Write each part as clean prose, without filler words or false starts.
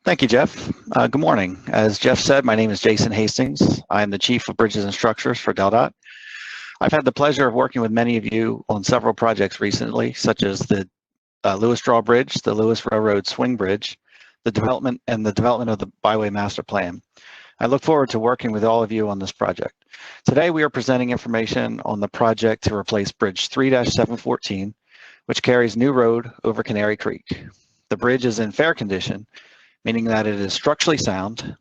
Thank you, Jeff. Good morning. As Jeff said, my name is Jason Hastings. I am the Chief of Bridges and Structures for DelDOT. I've had the pleasure of working with many of you on several projects recently, such as the Lewis Draw Bridge, the Lewis Railroad Swing Bridge, the development of the Byway Master Plan. I look forward to working with all of you on this project. Today, we are presenting information on the project to replace Bridge 3-714, which carries new road over Canary Creek. The bridge is in fair condition, meaning that it is structurally sound,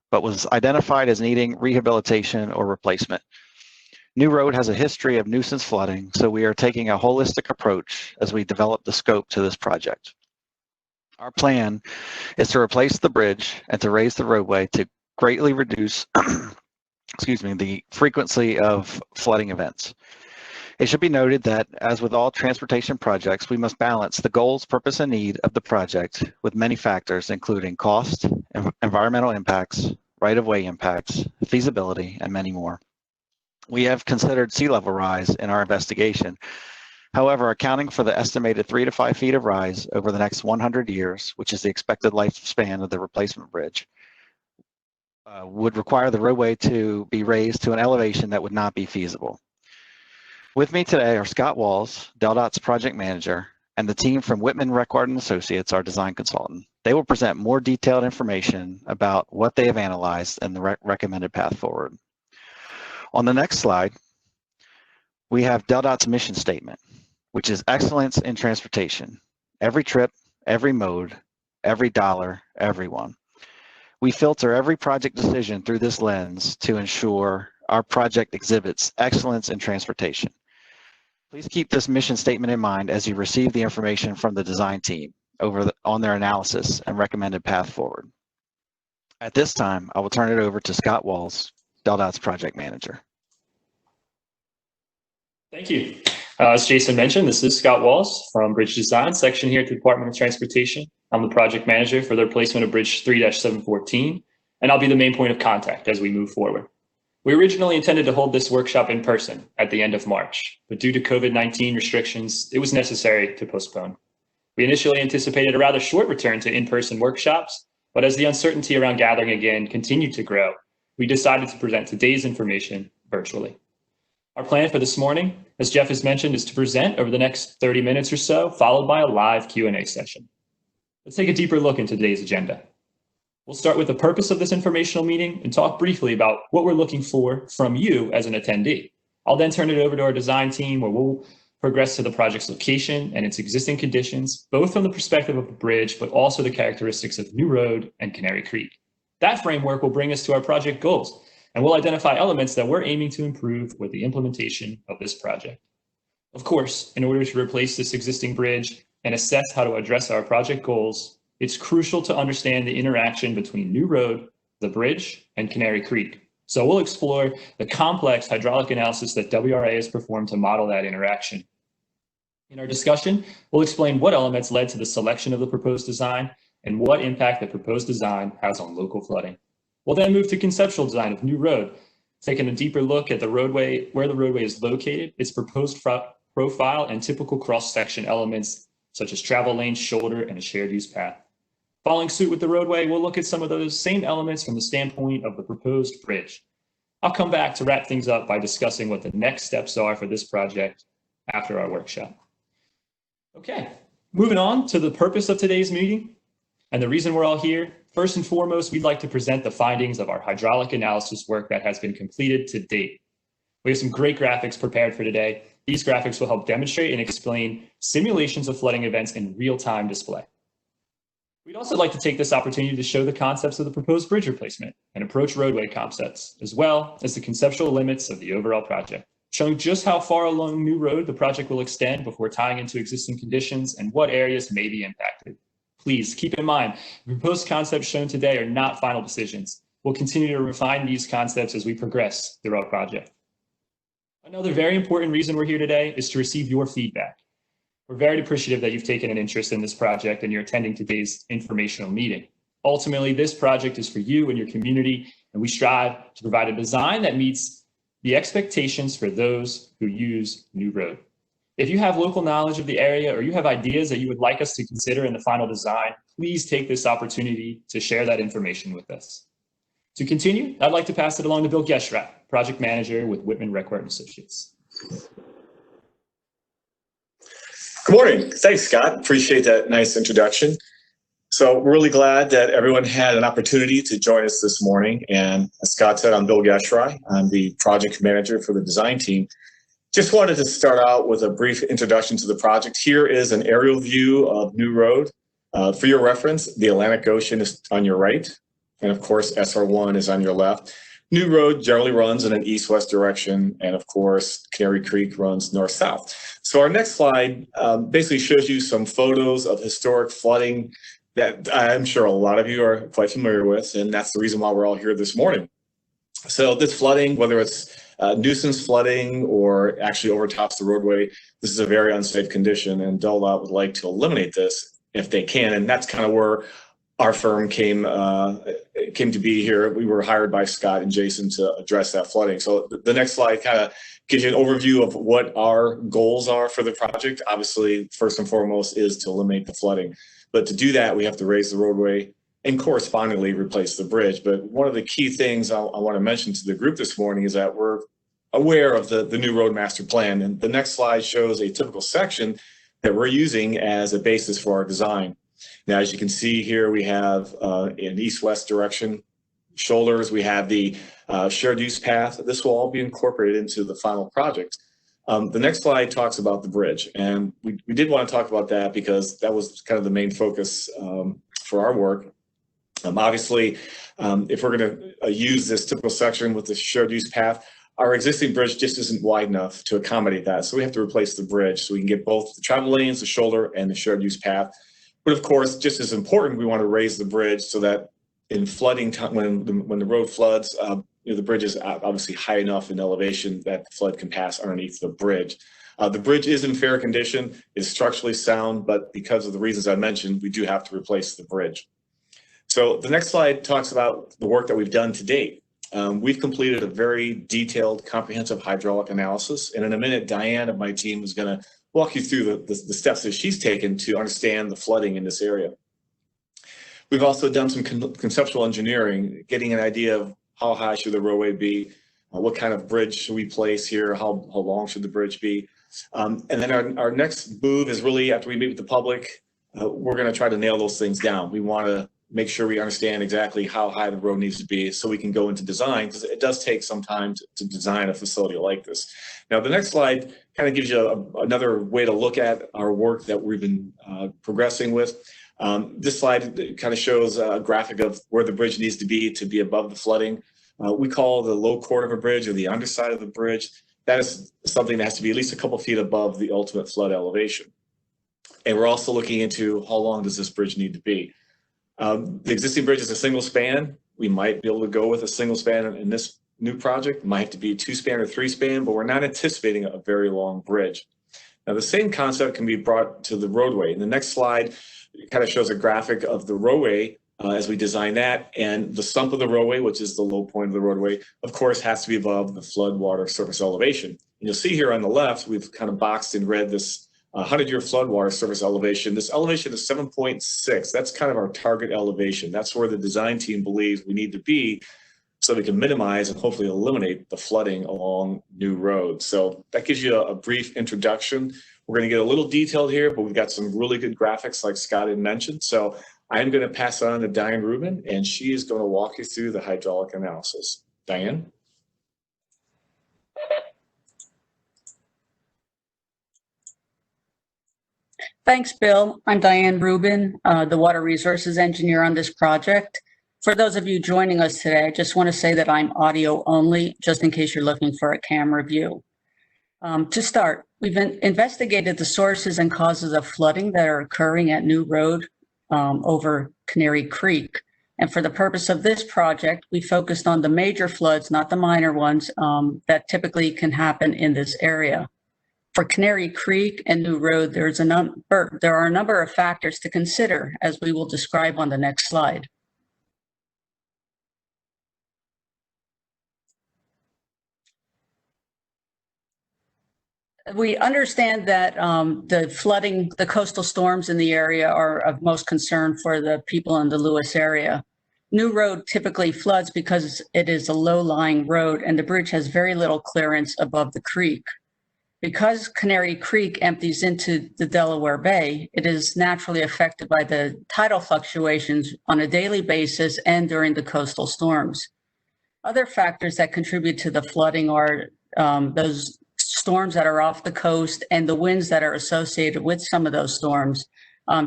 but was identified as needing rehabilitation or replacement. New road has a history of nuisance flooding, so we are taking a holistic approach as we develop the scope to this project. Our plan is to replace the bridge and to raise the roadway to greatly reduce the frequency of flooding events. It should be noted that, as with all transportation projects, we must balance the goals, purpose, and need of the project with many factors, including cost, environmental impacts, right-of-way impacts, feasibility, and many more. We have considered sea level rise in our investigation. However, accounting for the estimated 3 to 5 feet of rise over the next 100 years, which is the expected lifespan of the replacement bridge, would require the roadway to be raised to an elevation that would not be feasible. With me today are Scott Walls, DelDOT's project manager, and the team from Whitman Record & Associates, our design consultant. They will present more detailed information about what they have analyzed and the recommended path forward. On the next slide, we have DelDOT's mission statement, which is excellence in transportation. Every trip, every mode, every dollar, everyone. We filter every project decision through this lens to ensure our project exhibits excellence in transportation. Please keep this mission statement in mind as you receive the information from the design team on their analysis and recommended path forward. At this time, I will turn it over to Scott Walls, DelDOT's project manager. Thank you. As Jason mentioned, this is Scott Walls from Bridge Design section here at the Department of Transportation. I'm the project manager for the replacement of Bridge 3-714, and I'll be the main point of contact as we move forward. We originally intended to hold this workshop in person at the end of March, but due to COVID-19 restrictions, it was necessary to postpone. We initially anticipated a rather short return to in-person workshops, but as the uncertainty around gathering again continued to grow, we decided to present today's information virtually. Our plan for this morning, as Jeff has mentioned, is to present over the next 30 minutes or so, followed by a live Q&A session. Let's take a deeper look into today's agenda. We'll start with the purpose of this informational meeting and talk briefly about what we're looking for from you as an attendee. I'll then turn it over to our design team where we'll progress to the project's location and its existing conditions, both from the perspective of the bridge, but also the characteristics of New Road and Canary Creek. That framework will bring us to our project goals, and we'll identify elements that we're aiming to improve with the implementation of this project. Of course, in order to replace this existing bridge and assess how to address our project goals, it's crucial to understand the interaction between New Road, the bridge, and Canary Creek. So we'll explore the complex hydraulic analysis that WRA has performed to model that interaction. In our discussion, we'll explain what elements led to the selection of the proposed design and what impact the proposed design has on local flooding. We'll then move to conceptual design of New Road, taking a deeper look at the roadway, where the roadway is located, its proposed profile, and typical cross-section elements such as travel lane, shoulder, and a shared use path. Following suit with the roadway, we'll look at some of those same elements from the standpoint of the proposed bridge. I'll come back to wrap things up by discussing what the next steps are for this project after our workshop. Okay, moving on to the purpose of today's meeting and the reason we're all here. First and foremost, we'd like to present the findings of our hydraulic analysis work that has been completed to date. We have some great graphics prepared for today. These graphics will help demonstrate and explain simulations of flooding events in real-time display. We'd also like to take this opportunity to show the concepts of the proposed bridge replacement and approach roadway concepts, as well as the conceptual limits of the overall project, showing just how far along New Road the project will extend before tying into existing conditions and what areas may be impacted. Please keep in mind, the proposed concepts shown today are not final decisions. We'll continue to refine these concepts as we progress through our project. Another very important reason we're here today is to receive your feedback. We're very appreciative that you've taken an interest in this project and you're attending today's informational meeting. Ultimately, this project is for you and your community, and we strive to provide a design that meets the expectations for those who use New Road. If you have local knowledge of the area or you have ideas that you would like us to consider in the final design, please take this opportunity to share that information with us. To continue, I'd like to pass it along to Bill Geschrat, Project Manager with Whitman Requart & Associates. Good morning. Thanks, Scott. Appreciate that nice introduction. So we're really glad that everyone had an opportunity to join us this morning. And as Scott said, I'm Bill Geschrat. I'm the Project Manager for the design team. Just wanted to start out with a brief introduction to the project. Here is an aerial view of New Road. For your reference, the Atlantic Ocean is on your right, and of course, SR1 is on your left. New Road generally runs in an east-west direction, and of course, Canary Creek runs north-south. So our next slide basically shows you some photos of historic flooding that I'm sure a lot of you are quite familiar with, and that's the reason why we're all here this morning. So this flooding, whether it's nuisance flooding or actually overtops the roadway, this is a very unsafe condition, and DelDOT would like to eliminate this if they can, and that's kind of where our firm came to be here. We were hired by Scott and Jason to address that flooding. So the next slide kind of gives you an overview of what our goals are for the project. Obviously, first and foremost is to eliminate the flooding, but to do that, we have to raise the roadway and correspondingly replace the bridge. But one of the key things I want to mention to the group this morning is that we're aware of the new road master plan. And the next slide shows a typical section that we're using as a basis for our design. Now, as you can see here, we have an east-west direction shoulders. We have the shared use path. This will all be incorporated into the final project. The next slide talks about the bridge. And we did want to talk about that because that was kind of the main focus for our work. Obviously, if we're going to use this typical section with the shared use path, our existing bridge just isn't wide enough to accommodate that. So we have to replace the bridge so we can get both the travel lanes, the shoulder, and the shared use path. But of course, just as important, we want to raise the bridge so that in flooding time, when the road floods, the bridge is obviously high enough in elevation that the flood can pass underneath the bridge. The bridge is in fair condition, is structurally sound, but because of the reasons I mentioned, we do have to replace the bridge. So the next slide talks about the work that we've done to date. We've completed a very detailed, comprehensive hydraulic analysis, and in a minute, Diane of my team is going to walk you through the steps that she's taken to understand the flooding in this area. We've also done some conceptual engineering, getting an idea of how high should the roadway be, what kind of bridge should we place here, how long should the bridge be. And then our next move is really after we meet with the public, we're going to try to nail those things down. We want to make sure we understand exactly how high the road needs to be so we can go into design, because it does take some time to design a facility like this. Now, the next slide kind of gives you another way to look at our work that we've been progressing with. This slide kind of shows a graphic of where the bridge needs to be above the flooding. We call the low chord of a bridge or the underside of the bridge. That is something that has to be at least a couple feet above the ultimate flood elevation. And we're also looking into how long does this bridge need to be. The existing bridge is a single span. We might be able to go with a single span in this new project. It might have to be 2-span or 3-span, but we're not anticipating a very long bridge. Now, the same concept can be brought to the roadway. And the next slide kind of shows a graphic of the roadway as we design that. And the sump of the roadway, which is the low point of the roadway, of course, has to be above the floodwater surface elevation. And you'll see here on the left, we've kind of boxed in red this 100-year floodwater surface elevation. This elevation is 7.6. That's kind of our target elevation. That's where the design team believes we need to be so we can minimize and hopefully eliminate the flooding along new roads. So that gives you a brief introduction. We're going to get a little detailed here, but we've got some really good graphics like Scott had mentioned. So I'm going to pass it on to Diane Rubin, and she is going to walk you through the hydraulic analysis. Diane? Thanks, Bill. I'm Diane Rubin, the Water Resources Engineer on this project. For those of you joining us today, I just want to say that I'm audio only, just in case you're looking for a camera view. To start, we've investigated the sources and causes of flooding that are occurring at New Road over Canary Creek. And for the purpose of this project, we focused on the major floods, not the minor ones, that typically can happen in this area. For Canary Creek and New Road, there are a number of factors to consider, as we will describe on the next slide. We understand that the flooding, the coastal storms in the area are of most concern for the people in the Lewis area. New Road typically floods because it is a low-lying road and the bridge has very little clearance above the creek. Because Canary Creek empties into the Delaware Bay, it is naturally affected by the tidal fluctuations on a daily basis and during the coastal storms. Other factors that contribute to the flooding are those storms that are off the coast and the winds that are associated with some of those storms.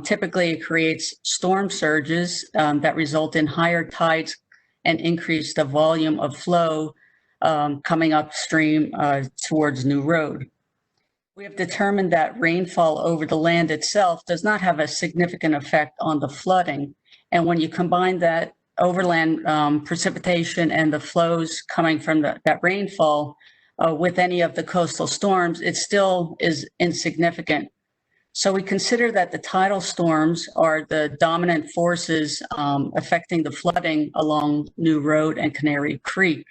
Typically, it creates storm surges that result in higher tides and increase the volume of flow coming upstream towards New Road. We have determined that rainfall over the land itself does not have a significant effect on the flooding. And when you combine that overland precipitation and the flows coming from that rainfall with any of the coastal storms, it still is insignificant. So we consider that the tidal storms are the dominant forces affecting the flooding along New Road and Canary Creek.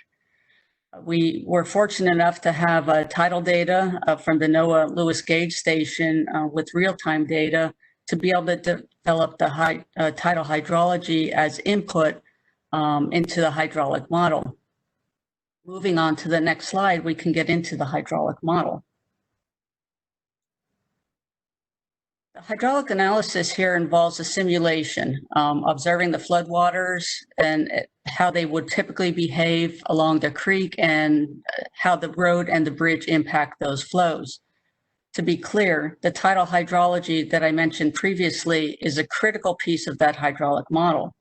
We were fortunate enough to have tidal data from the NOAA Lewis Gauge Station with real-time data to be able to develop the tidal hydrology as input into the hydraulic model. Moving on to the next slide, we can get into the hydraulic model. The hydraulic analysis here involves a simulation, observing the floodwaters and how they would typically behave along the creek and how the road and the bridge impact those flows. To be clear, the tidal hydrology that I mentioned previously is a critical piece of that hydraulic model.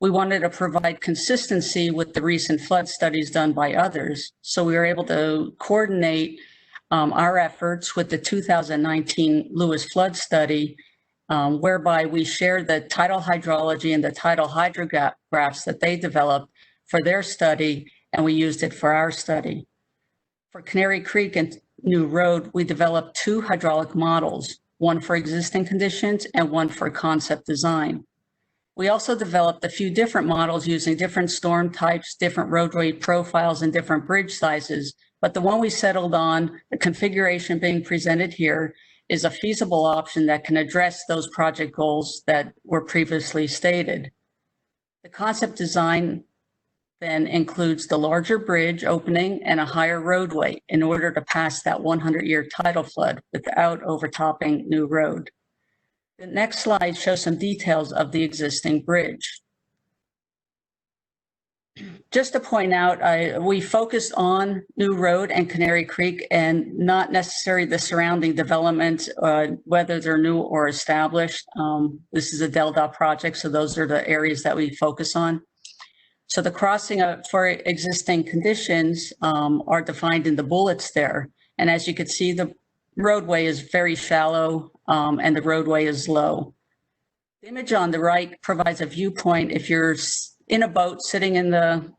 We wanted to provide consistency with the recent flood studies done by others, so we were able to coordinate our efforts with the 2019 Lewis flood study, whereby we shared the tidal hydrology and the tidal hydrographs that they developed for their study, and we used it for our study. For Canary Creek and New Road, we developed two hydraulic models, one for existing conditions and one for concept design. We also developed a few different models using different storm types, different roadway profiles, and different bridge sizes. But the one we settled on, the configuration being presented here, is a feasible option that can address those project goals that were previously stated. The concept design then includes the larger bridge opening and a higher roadway in order to pass that 100-year tidal flood without overtopping New Road. The next slide shows some details of the existing bridge. Just to point out, we focused on New Road and Canary Creek and not necessarily the surrounding developments, whether they're new or established. This is a DelDOT project, so those are the areas that we focus on. So the crossing for existing conditions are defined in the bullets there. And as you can see, the roadway is very shallow and the roadway is low. The image on the right provides a viewpoint if you're in a boat sitting in the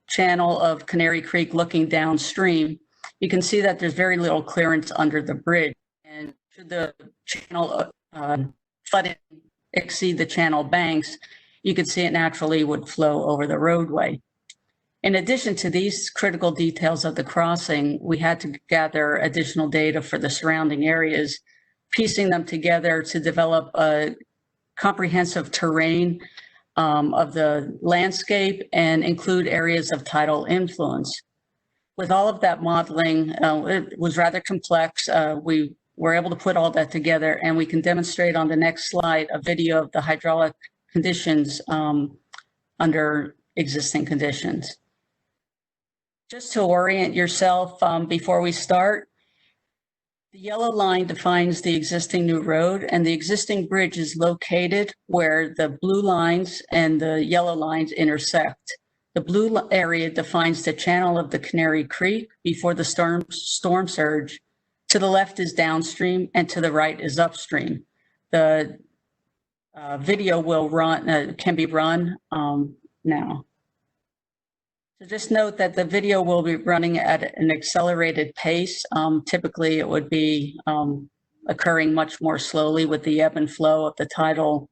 channel of Canary Creek looking downstream. You can see that there's very little clearance under the bridge. And should the channel flooding exceed the channel banks, you can see it naturally would flow over the roadway. In addition to these critical details of the crossing, we had to gather additional data for the surrounding areas, piecing them together to develop a comprehensive terrain of the landscape and include areas of tidal influence. With all of that modeling, it was rather complex. We were able to put all that together, and we can demonstrate on the next slide a video of the hydraulic conditions under existing conditions. Just to orient yourself before we start, the yellow line defines the existing New Road, and the existing bridge is located where the blue lines and the yellow lines intersect. The blue area defines the channel of the Canary Creek before the storm surge. To the left is downstream, and to the right is upstream. The video will can be run now. So just note that the video will be running at an accelerated pace. Typically, it would be occurring much more slowly with the ebb and flow of the tidal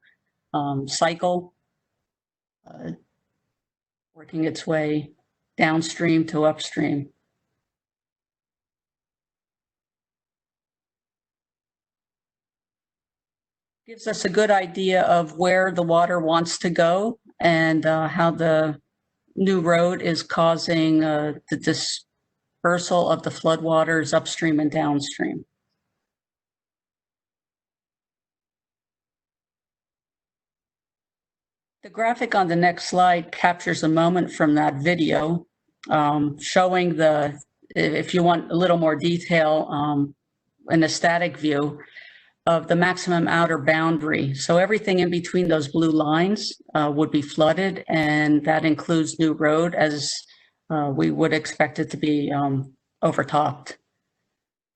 cycle, working its way downstream to upstream. Gives us a good idea of where the water wants to go and how the new road is causing the dispersal of the floodwaters upstream and downstream. The graphic on the next slide captures a moment from that video showing if you want a little more detail in a static view of the maximum outer boundary. So everything in between those blue lines would be flooded, and that includes New Road as we would expect it to be overtopped.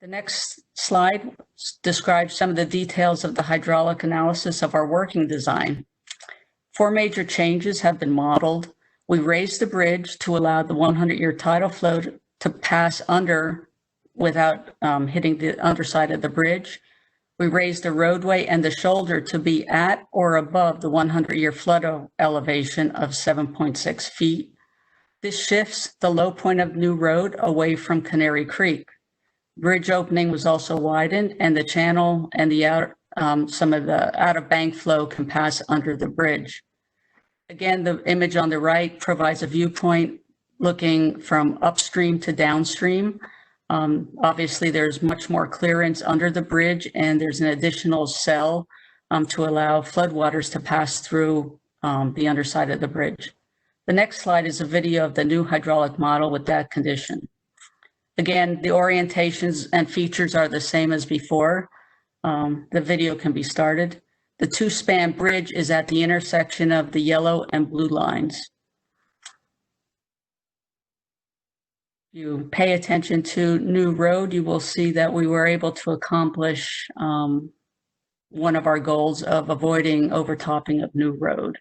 The next slide describes some of the details of the hydraulic analysis of our working design. 4 major changes have been modeled. We raised the bridge to allow the 100-year tidal flow to pass under without hitting the underside of the bridge. We raised the roadway and the shoulder to be at or above the 100-year flood elevation of 7.6 feet. This shifts the low point of New Road away from Canary Creek. Bridge opening was also widened, and the channel and the some of the out-of-bank flow can pass under the bridge. Again, the image on the right provides a viewpoint looking from upstream to downstream. Obviously, there's much more clearance under the bridge, and there's an additional cell to allow floodwaters to pass through the underside of the bridge. The next slide is a video of the new hydraulic model with that condition. Again, the orientations and features are the same as before. The video can be started. The 2-span bridge is at the intersection of the yellow and blue lines. If you pay attention to New Road, you will see that we were able to accomplish one of our goals of avoiding overtopping of New Road.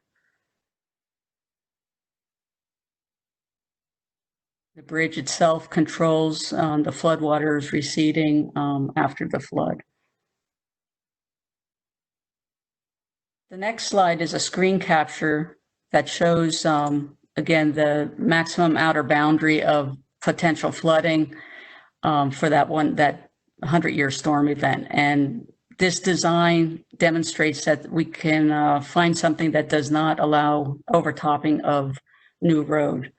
The bridge itself controls the floodwaters receding after the flood. The next slide is a screen capture that shows, again, the maximum outer boundary of potential flooding for that 100-year storm event. And this design demonstrates that we can find something that does not allow overtopping of New Road.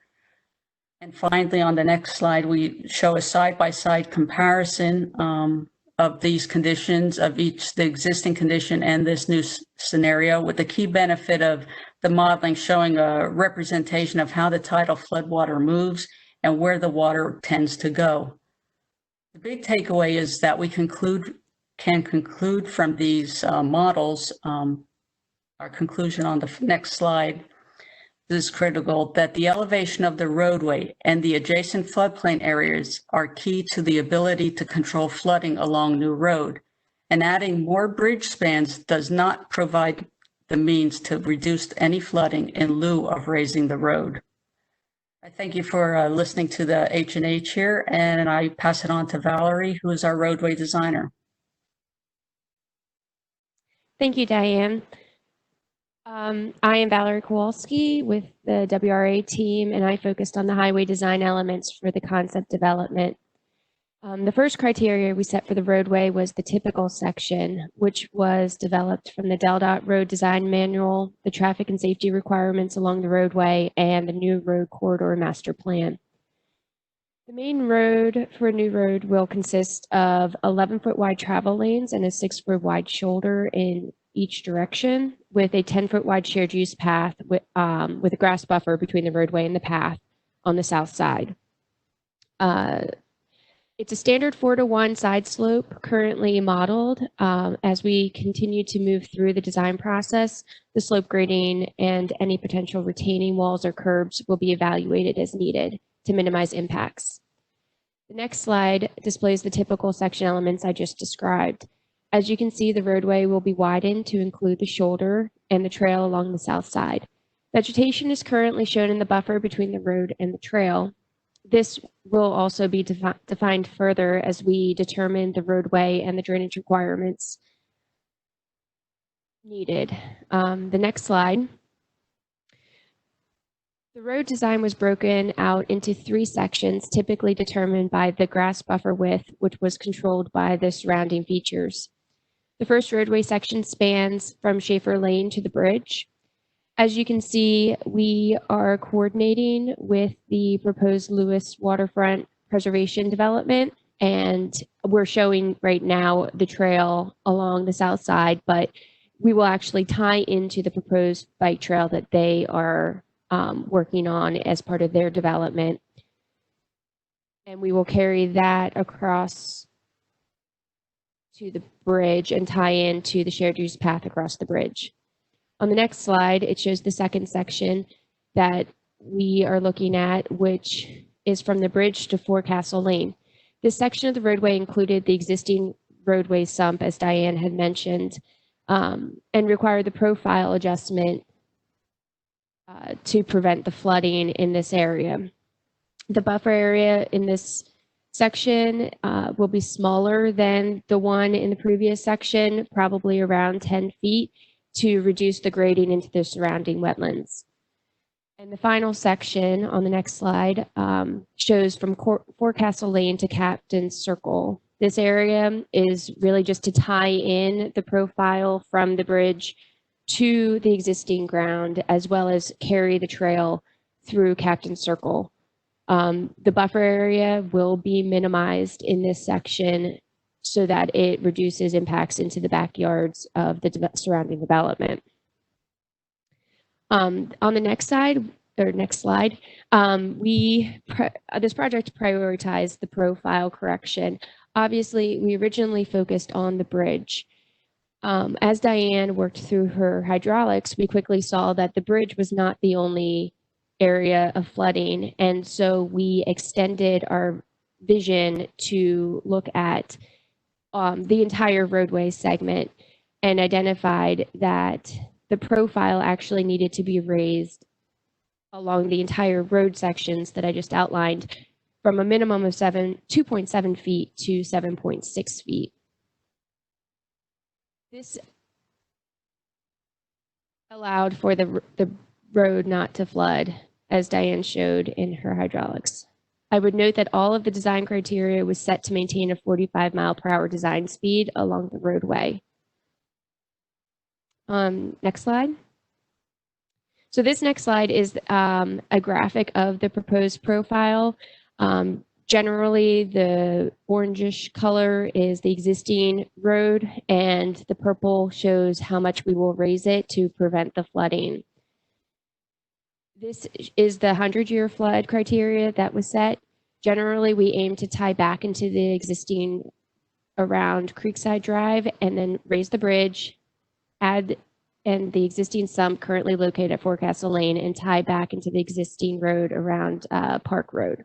And finally, on the next slide, we show a side-by-side comparison of these conditions, of each, the existing condition and this new scenario, with the key benefit of the modeling showing a representation of how the tidal floodwater moves and where the water tends to go. The big takeaway is that we can conclude from these models, our conclusion on the next slide, this is critical, that the elevation of the roadway and the adjacent floodplain areas are key to the ability to control flooding along New Road. And adding more bridge spans does not provide the means to reduce any flooding in lieu of raising the road. I thank you for listening to the H&H here, and I pass it on to Valerie, who is our roadway designer. Thank you, Diane. I am Valerie Kowalski with the WRA team, and I focused on the highway design elements for the concept development. The first criteria we set for the roadway was the typical section, which was developed from the DelDOT Road Design Manual, the traffic and safety requirements along the roadway, and the new road corridor master plan. The main road for a new road will consist of 11-foot wide travel lanes and a 6-foot wide shoulder in each direction, with a 10-foot wide shared use path with a grass buffer between the roadway and the path on the south side. It's a standard 4-to-1 side slope currently modeled. As we continue to move through the design process, the slope grading and any potential retaining walls or curbs will be evaluated as needed to minimize impacts. The next slide displays the typical section elements I just described. As you can see, the roadway will be widened to include the shoulder and the trail along the south side. Vegetation is currently shown in the buffer between the road and the trail. This will also be defined further as we determine the roadway and the drainage requirements needed. The next slide. The road design was broken out into 3 sections, typically determined by the grass buffer width, which was controlled by the surrounding features. The first roadway section spans from Schaefer Lane to the bridge. As you can see, we are coordinating with the proposed Lewis waterfront preservation development, and we're showing right now the trail along the south side, but we will actually tie into the proposed bike trail that they are working on as part of their development. And we will carry that across to the bridge and tie into the shared use path across the bridge. On the next slide, it shows the second section that we are looking at, which is from the bridge to Forecastle Lane. This section of the roadway included the existing roadway sump, as Diane had mentioned, and required the profile adjustment to prevent the flooding in this area. The buffer area in this section will be smaller than the one in the previous section, probably around 10 feet, to reduce the grading into the surrounding wetlands. And the final section on the next slide shows from Forecastle Lane to Captain's Circle. This area is really just to tie in the profile from the bridge to the existing ground, as well as carry the trail through Captain's Circle. The buffer area will be minimized in this section so that it reduces impacts into the backyards of the surrounding development. On the next slide, this project prioritized the profile correction. Obviously, we originally focused on the bridge. As Diane worked through her hydraulics, we quickly saw that the bridge was not the only area of flooding, and so we extended our vision to look at the entire roadway segment and identified that the profile actually needed to be raised along the entire road sections that I just outlined from a minimum of 2.7 feet to 7.6 feet. This allowed for the road not to flood, as Diane showed in her hydraulics. I would note that all of the design criteria was set to maintain a 45-mile-per-hour design speed along the roadway. Next slide. So this next slide is a graphic of the proposed profile. Generally, the orangish color is the existing road, and the purple shows how much we will raise it to prevent the flooding. This is the 100-year flood criteria that was set. Generally, we aim to tie back into the existing around Creekside Drive and then raise the bridge, add and the existing sump currently located at Forecastle Lane, and tie back into the existing road around Park Road.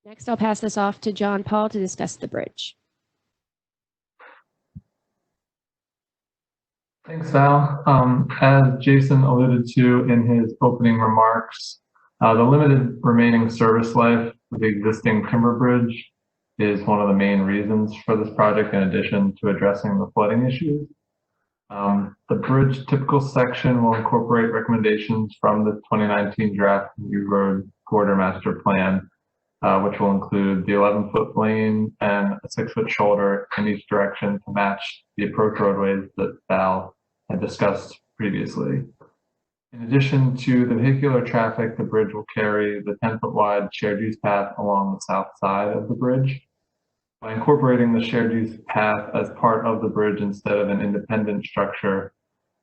Next, I'll pass this off to John Paul to discuss the bridge. Thanks, Val. As Jason alluded to in his opening remarks, the limited remaining service life of the existing timber bridge is one of the main reasons for this project, in addition to addressing the flooding issues. The bridge typical section will incorporate recommendations from the 2019 draft New Road Corridor Master Plan, which will include the 11-foot lane and a 6-foot shoulder in each direction to match the approach roadways that Val had discussed previously. In addition to the vehicular traffic, the bridge will carry the 10-foot wide shared use path along the south side of the bridge. By incorporating the shared use path as part of the bridge instead of an independent structure,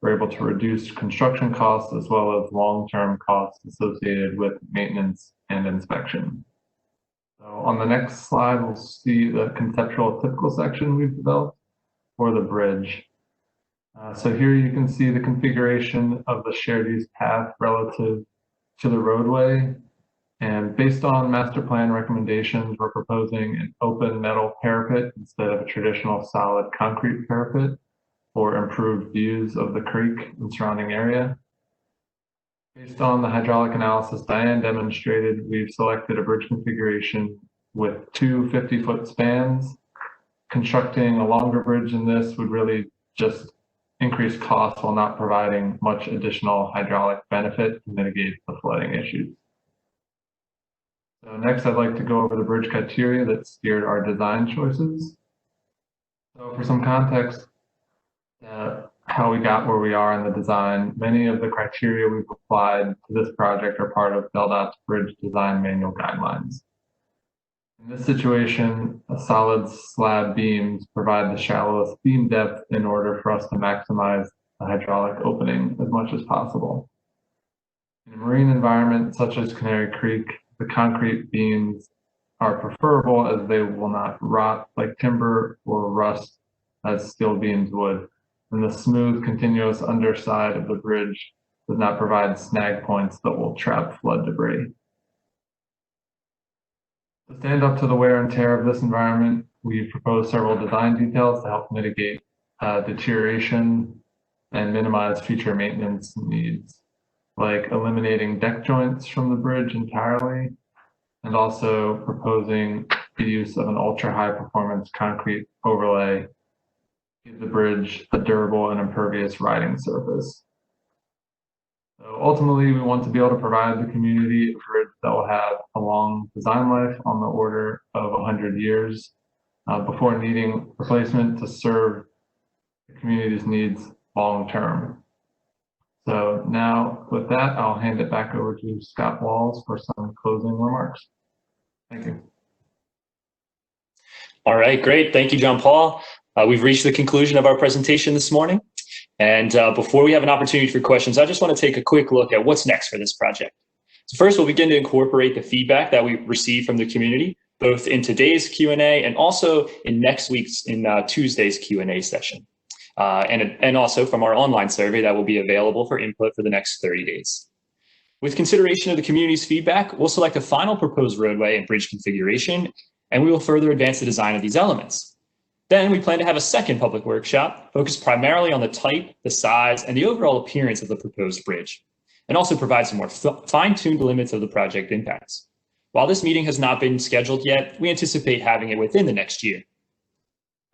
we're able to reduce construction costs as well as long-term costs associated with maintenance and inspection. So on the next slide, we'll see the conceptual typical section we've developed for the bridge. So here you can see the configuration of the shared use path relative to the roadway. And based on master plan recommendations, we're proposing an open metal parapet instead of a traditional solid concrete parapet for improved views of the creek and surrounding area. Based on the hydraulic analysis Diane demonstrated, we've selected a bridge configuration with two 50-foot spans. Constructing a longer bridge than this would really just increase costs while not providing much additional hydraulic benefit to mitigate the flooding issues. So next, I'd like to go over the bridge criteria that steered our design choices. So for some context, how we got where we are in the design. Many of the criteria we've applied to this project are part of DelDOT's Bridge Design Manual Guidelines. In this situation, solid slab beams provide the shallowest beam depth in order for us to maximize the hydraulic opening as much as possible. In a marine environment such as Canary Creek, the concrete beams are preferable as they will not rot like timber or rust as steel beams would, and the smooth, continuous underside of the bridge does not provide snag points that will trap flood debris. To stand up to the wear and tear of this environment, we propose several design details to help mitigate deterioration and minimize future maintenance needs, like eliminating deck joints from the bridge entirely, and also proposing the use of an ultra-high performance concrete overlay to give the bridge a durable and impervious riding surface. So ultimately, we want to be able to provide the community a bridge that will have a long design life on the order of 100 years before needing replacement to serve the community's needs long term. So now with that, I'll hand it back over to Scott Walls for some closing remarks. Thank you. All right, great. Thank you, John Paul. We've reached the conclusion of our presentation this morning. And before we have an opportunity for questions, I just want to take a quick look at what's next for this project. So first, we'll begin to incorporate the feedback that we received from the community, both in today's Q&A and also in Tuesday's Q&A session. And also from our online survey that will be available for input for the next 30 days. With consideration of the community's feedback, we'll select a final proposed roadway and bridge configuration, and we will further advance the design of these elements. Then we plan to have a second public workshop focused primarily on the type, the size, and the overall appearance of the proposed bridge, and also provide some more fine-tuned limits of the project impacts. While this meeting has not been scheduled yet, we anticipate having it within the next year.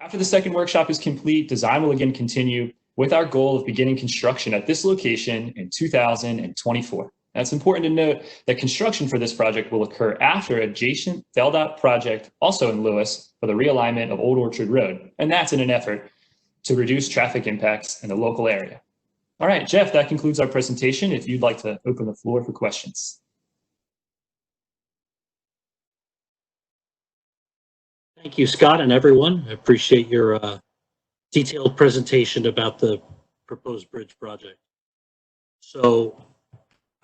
After the second workshop is complete, design will again continue with our goal of beginning construction at this location in 2024. Now, it's important to note that construction for this project will occur after adjacent DelDOT project, also in Lewis, for the realignment of Old Orchard Road, and that's in an effort to reduce traffic impacts in the local area. All right, Jeff, that concludes our presentation. If you'd like to open the floor for questions. Thank you, Scott, and everyone. I appreciate your detailed presentation about the proposed bridge project. So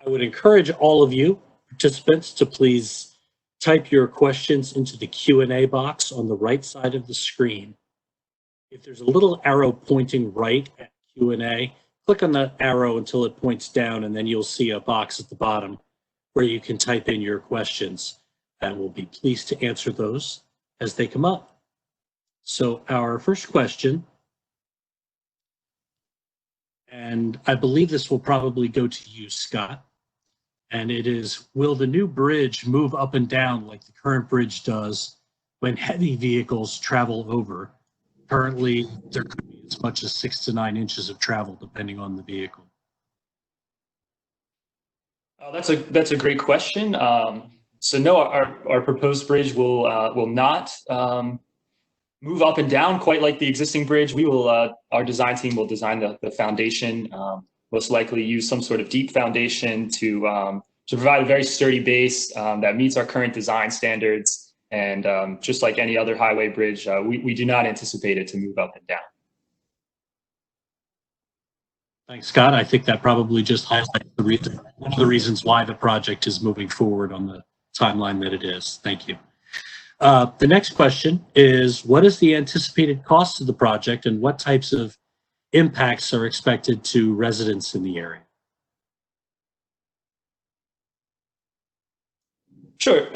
I would encourage all of you participants to please type your questions into the Q&A box on the right side of the screen. If there's a little arrow pointing right at Q&A, click on that arrow until it points down, and then you'll see a box at the bottom where you can type in your questions, and we'll be pleased to answer those as they come up. So our first question, and I believe this will probably go to you, Scott, and it is, will the new bridge move up and down like the current bridge does when heavy vehicles travel over? Currently, there could be as much as 6 to 9 inches of travel depending on the vehicle. That's a great question. So no, our proposed bridge will not move up and down quite like the existing bridge. We will, our design team will design the foundation, most likely use some sort of deep foundation to provide a very sturdy base that meets our current design standards. And just like any other highway bridge, we do not anticipate it to move up and down. Thanks, Scott. I think that probably just highlights one of the reasons why the project is moving forward on the timeline that it is. Thank you. The next question is, what is the anticipated cost of the project and what types of impacts are expected to residents in the area? Sure.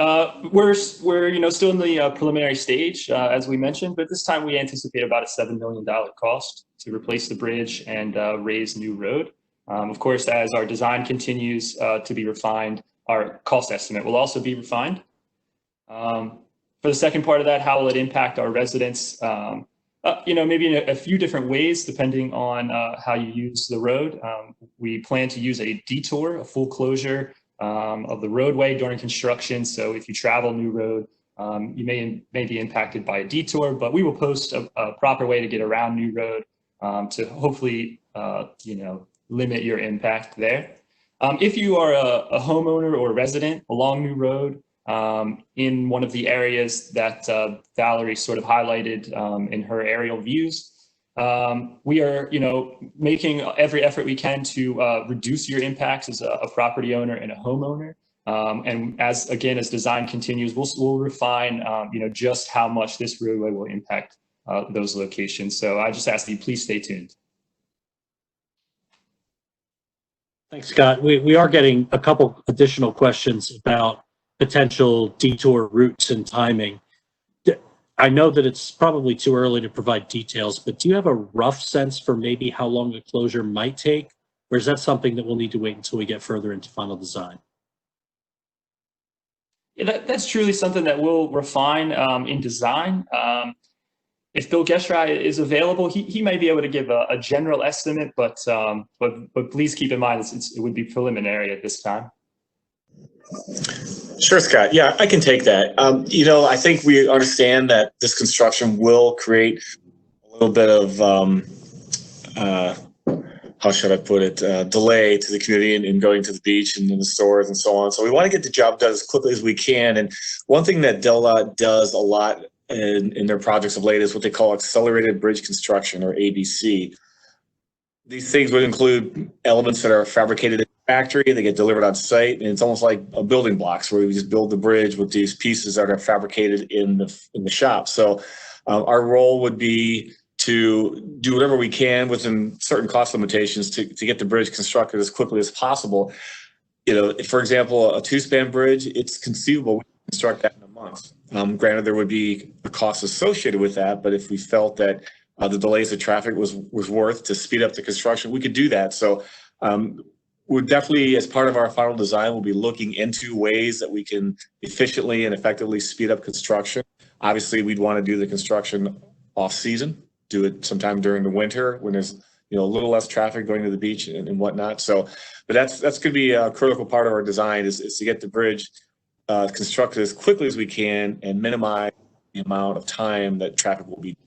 We're still in the preliminary stage, as we mentioned, but this time we anticipate about a $7 million cost to replace the bridge and raise new road. Of course, as our design continues to be refined, our cost estimate will also be refined. For the second part of that, how will it impact our residents? Maybe in a few different ways, depending on how you use the road. We plan to use a detour, a full closure of the roadway during construction. So if you travel new road, you may be impacted by a detour, but we will post a proper way to get around new road to hopefully, limit your impact there. If you are a homeowner or a resident along New Road, in one of the areas that Valerie sort of highlighted in her aerial views, we are, making every effort we can to reduce your impacts as a property owner and a homeowner. And as design continues, we'll refine, just how much this roadway will impact those locations. So I just ask that you please stay tuned. Thanks, Scott. We are getting a couple additional questions about potential detour routes and timing. I know that it's probably too early to provide details, but do you have a rough sense for maybe how long the closure might take? Or is that something that we'll need to wait until we get further into final design? Yeah, that's truly something that we'll refine in design. If Bill Geschrei is available, he may be able to give a general estimate, but please keep in mind it would be preliminary at this time. Sure, Scott. Yeah, I can take that. I think we understand that this construction will create a little bit of, how should I put it, delay to the community in going to the beach and in the stores and so on. So we want to get the job done as quickly as we can. And one thing that DelDOT does a lot in their projects of late is what they call accelerated bridge construction, or ABC. These things would include elements that are fabricated in the factory, they get delivered on site, and it's almost like a building blocks where we just build the bridge with these pieces that are fabricated in the shop. So our role would be to do whatever we can within certain cost limitations to get the bridge constructed as quickly as possible. For example, a two-span bridge, it's conceivable we can construct that in a month. Granted, there would be a cost associated with that, but if we felt that the delays of traffic was worth to speed up the construction, we could do that. So we're definitely, as part of our final design, we'll be looking into ways that we can efficiently and effectively speed up construction. Obviously, we'd want to do the construction off-season, do it sometime during the winter when there's a little less traffic going to the beach and whatnot. So, but that's going to be a critical part of our design is to get the bridge constructed as quickly as we can and minimize the amount of time that traffic will be.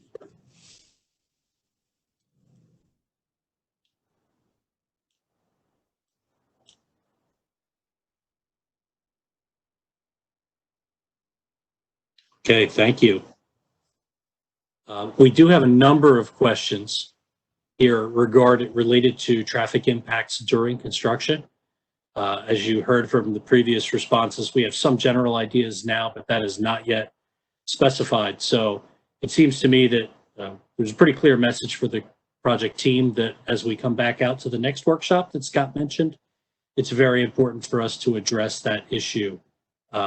Okay, thank you. We do have a number of questions here related to traffic impacts during construction. As you heard from the previous responses, we have some general ideas now, but that is not yet specified. So it seems to me that there's a pretty clear message for the project team that as we come back out to the next workshop that Scott mentioned, it's very important for us to address that issue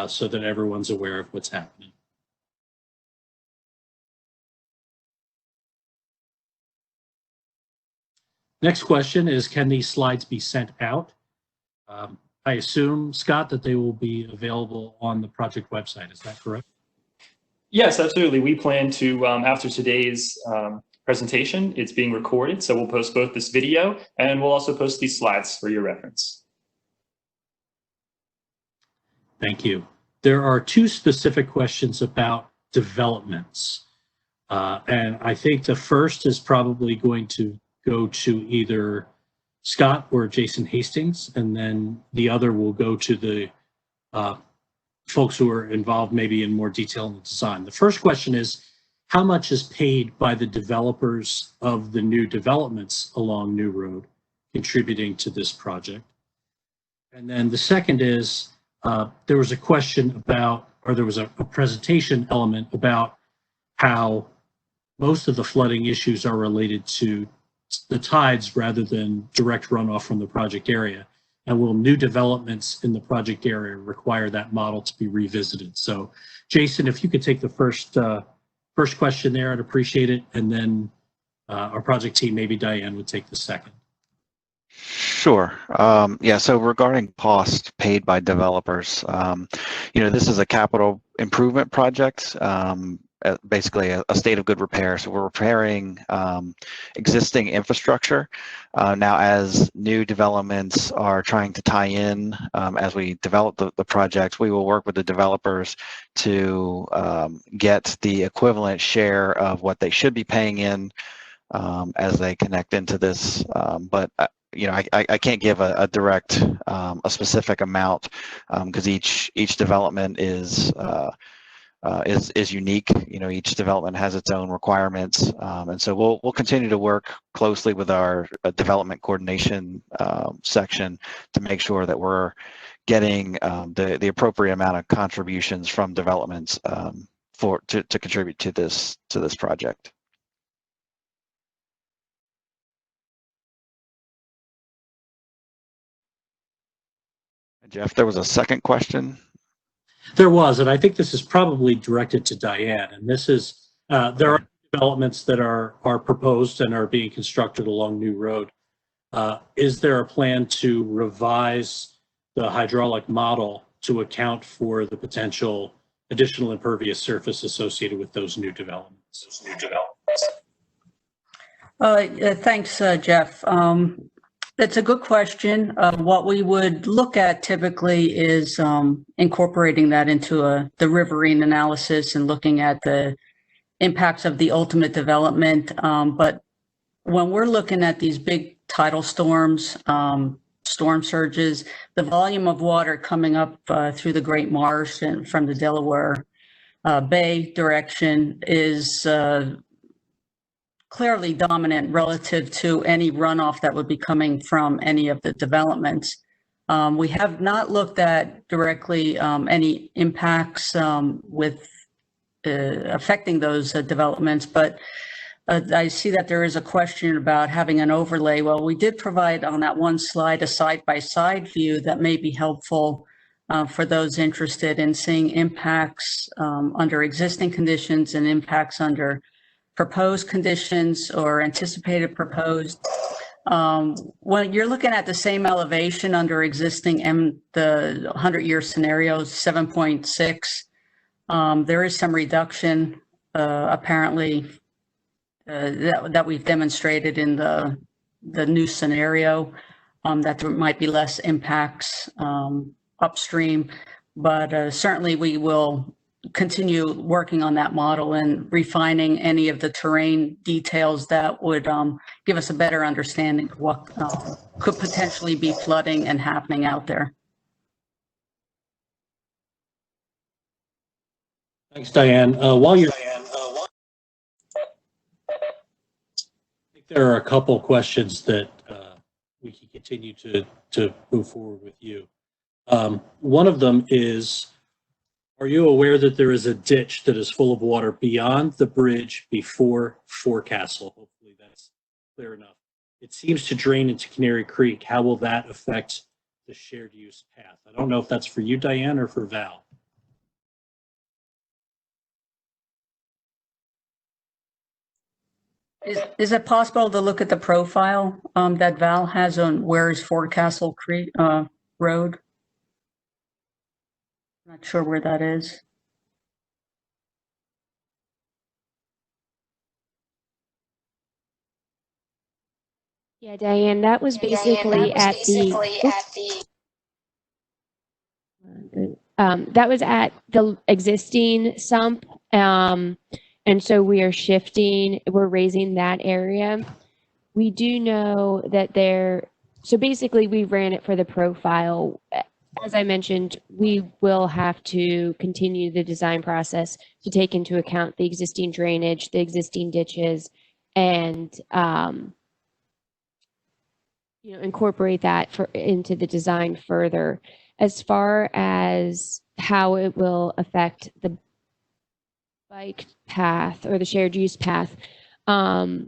so that everyone's aware of what's happening. Next question is, can these slides be sent out? I assume, Scott, that they will be available on the project website. Is that correct? Yes, absolutely. We plan to, after today's presentation, it's being recorded. So we'll post both this video and we'll also post these slides for your reference. Thank you. There are two specific questions about developments. And I think the first is probably going to go to either Scott or Jason Hastings, and then the other will go to the folks who are involved maybe in more detail in the design. The first question is, how much is paid by the developers of the new developments along New Road contributing to this project? And then the second is, there was a question about, or there was a presentation element about how most of the flooding issues are related to the tides rather than direct runoff from the project area. And will new developments in the project area require that model to be revisited? So Jason, if you could take the first question there, I'd appreciate it. And then our project team, maybe Diane, would take the second. Sure. Yeah, so regarding cost paid by developers, this is a capital improvement project, basically a state of good repair. So we're repairing existing infrastructure. Now, as new developments are trying to tie in, as we develop the projects, we will work with the developers to get the equivalent share of what they should be paying in as they connect into this. But you know, I can't give a direct, a specific amount because each development is unique. You know, each development has its own requirements, and so we'll continue to work closely with our development coordination section to make sure that we're getting the appropriate amount of contributions from developments to contribute to this project. Jeff, there was a second question. There was, and I think this is probably directed to Diane. And this is there are developments that are proposed and are being constructed along New Road. Is there a plan to revise the hydraulic model to account for the potential additional impervious surface associated with those new developments? Thanks, Jeff. That's a good question. What we would look at typically is incorporating that into the riverine analysis and looking at the impacts of the ultimate development. But when we're looking at these big tidal storms, storm surges, the volume of water coming up through the Great Marsh and from the Delaware Bay direction is clearly dominant relative to any runoff that would be coming from any of the developments. We have not looked at directly any impacts with affecting those developments, but I see that there is a question about having an overlay. Well, we did provide on that one slide a side-by-side view that may be helpful for those interested in seeing impacts under existing conditions and impacts under proposed conditions or anticipated proposed. When you're looking at the same elevation under existing the 100-year scenarios, 7.6, there is some reduction apparently that we've demonstrated in the new scenario, that there might be less impacts upstream, but certainly we will continue working on that model and refining any of the terrain details that would give us a better understanding of what could potentially be flooding and happening out there. Thanks, Diane. While you're, I think there are a couple questions that we can continue to move forward with you. One of them is, are you aware that there is a ditch that is full of water beyond the bridge before Forecastle? Hopefully that's clear enough. It seems to drain into Canary Creek. How will that affect the shared use path? I don't know if that's for you, Diane, or for Val. Is it possible to look at the profile that Val has on where is Forecastle Creek Road? Not sure where that is. Yeah, Diane, that was basically at that was at the existing sump. And so we are shifting, we're raising that area. We do know that so basically we ran it for the profile. As I mentioned, we will have to continue the design process to take into account the existing drainage, the existing ditches, and incorporate that into the design further. As far as how it will affect the bike path or the shared use path, the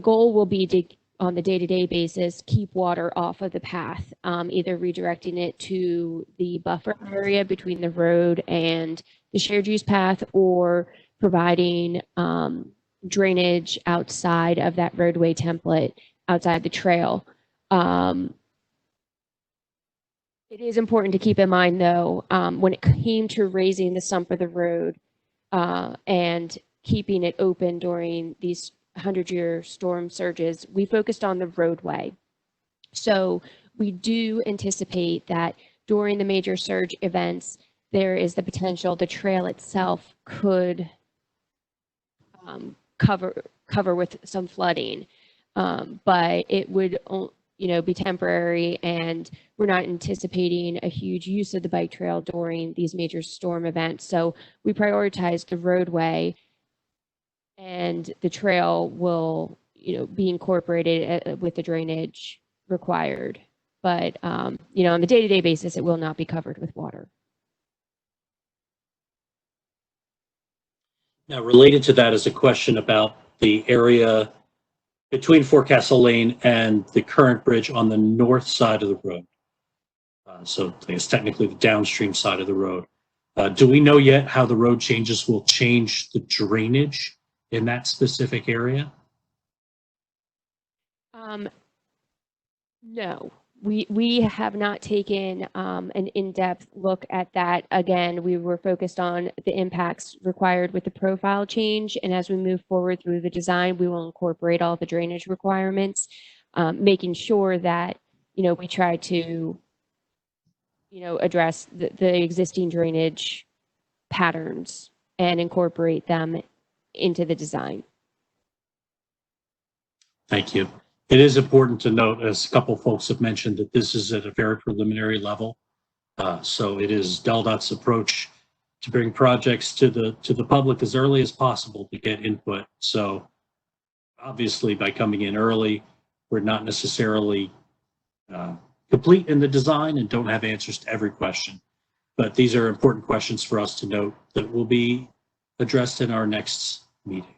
goal will be to, on the day-to-day basis, keep water off of the path, either redirecting it to the buffer area between the road and the shared use path, or providing drainage outside of that roadway template, outside the trail. It is important to keep in mind, though, when it came to raising the sump of the road and keeping it open during these 100-year storm surges, we focused on the roadway. So we do anticipate that during the major surge events, there is the potential the trail itself could cover with some flooding, but it would, be temporary, and we're not anticipating a huge use of the bike trail during these major storm events. So we prioritize the roadway, and the trail will, be incorporated with the drainage required. But, on the day-to-day basis, it will not be covered with water. Now, related to that is a question about the area between Forecastle Lane and the current bridge on the north side of the road. So I guess technically the downstream side of the road. Do we know yet how the road changes will change the drainage in that specific area? No, we have not taken an in-depth look at that. Again, we were focused on the impacts required with the profile change, and as we move forward through the design, we will incorporate all the drainage requirements, making sure that we try to address the existing drainage patterns and incorporate them into the design. Thank you. It is important to note, as a couple folks have mentioned, that this is at a very preliminary level. So it is DelDOT's approach to bring projects to the public as early as possible to get input. So obviously, by coming in early, we're not necessarily complete in the design and don't have answers to every question. But these are important questions for us to note that will be addressed in our next meeting.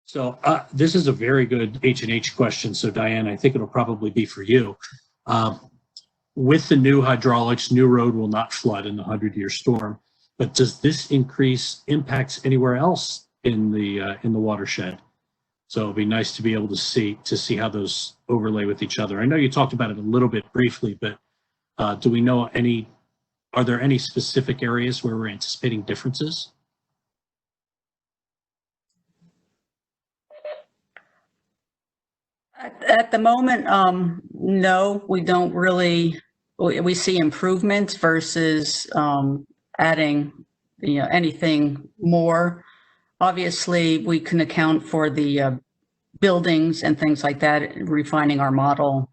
So this is a very good H&H question. So Diane, I think it'll probably be for you. With the new hydraulics, new road will not flood in the 100-year storm. But does this increase impacts anywhere else in the watershed? So it'll be nice to be able to see how those overlay with each other. I know you talked about it a little bit briefly, but do we know are there any specific areas where we're anticipating differences? At the moment, no, we don't really. We see improvements versus adding, anything more. Obviously, we can account for the buildings and things like that, refining our model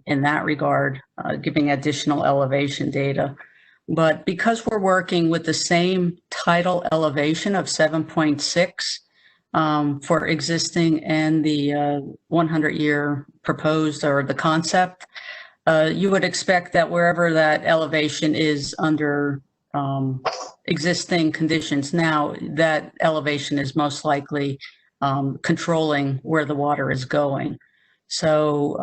in that regard, giving additional elevation data. But because we're working with the same tidal elevation of 7.6 for existing and the 100-year proposed or the concept, you would expect that wherever that elevation is under existing conditions now, that elevation is most likely controlling where the water is going. So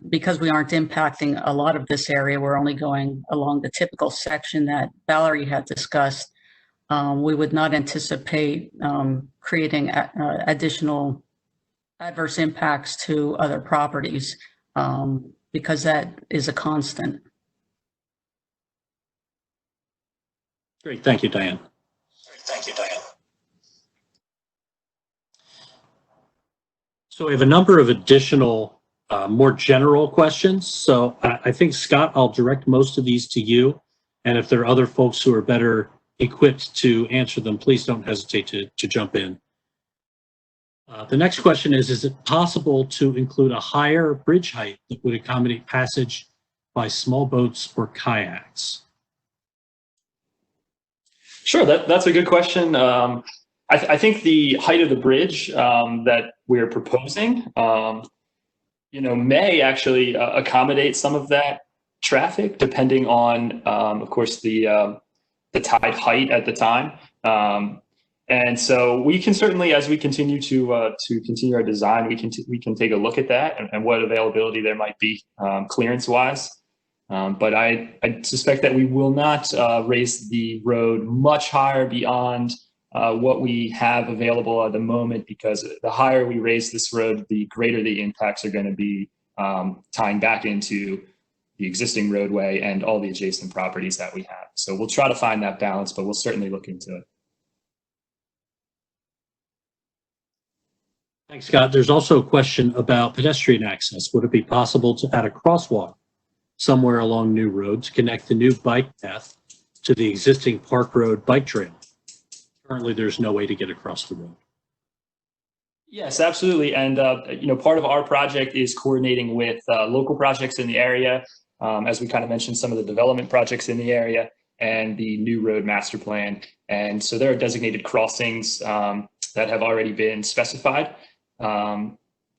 because we aren't impacting a lot of this area, we're only going along the typical section that Valerie had discussed. We would not anticipate creating additional adverse impacts to other properties because that is a constant. Great, thank you, Diane. So we have a number of additional, more general questions. So I think, Scott, I'll direct most of these to you. And if there are other folks who are better equipped to answer them, please don't hesitate to jump in. The next question is it possible to include a higher bridge height that would accommodate passage by small boats or kayaks? Sure, that's a good question. I think the height of the bridge that we're proposing, may actually accommodate some of that traffic, depending on, of course, the tide height at the time. And so we can certainly, as we continue to continue our design, we can take a look at that and what availability there might be clearance-wise. But I suspect that we will not raise the road much higher beyond what we have available at the moment, because the higher we raise this road, the greater the impacts are going to be tying back into the existing roadway and all the adjacent properties that we have. So we'll try to find that balance, but we'll certainly look into it. Thanks, Scott. There's also a question about pedestrian access. Would it be possible to add a crosswalk somewhere along New Road to connect the new bike path to the existing Park Road bike trail? Currently, there's no way to get across the road. Yes, absolutely. And, part of our project is coordinating with local projects in the area, as we kind of mentioned, some of the development projects in the area and the new road master plan. And so there are designated crossings that have already been specified